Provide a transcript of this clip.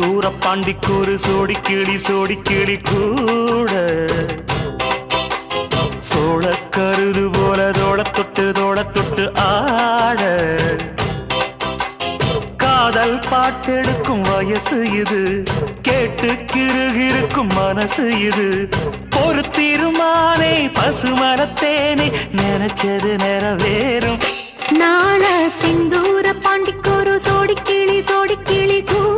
பாண்டிக்கூறு சோடி கிளி கூட சோழ கருது போல தோட தொட்டு ஆட காதல் பாட்டெடுக்கும் வயசு இது கேட்டு கிருகிருக்கும் மனசு இது ஒரு தீர்மானே பசுமரத்தேனே நினைச்சது நிறைவேறும் நாள சிந்தூர பாண்டிக்கூறு சோடி கிளி கூட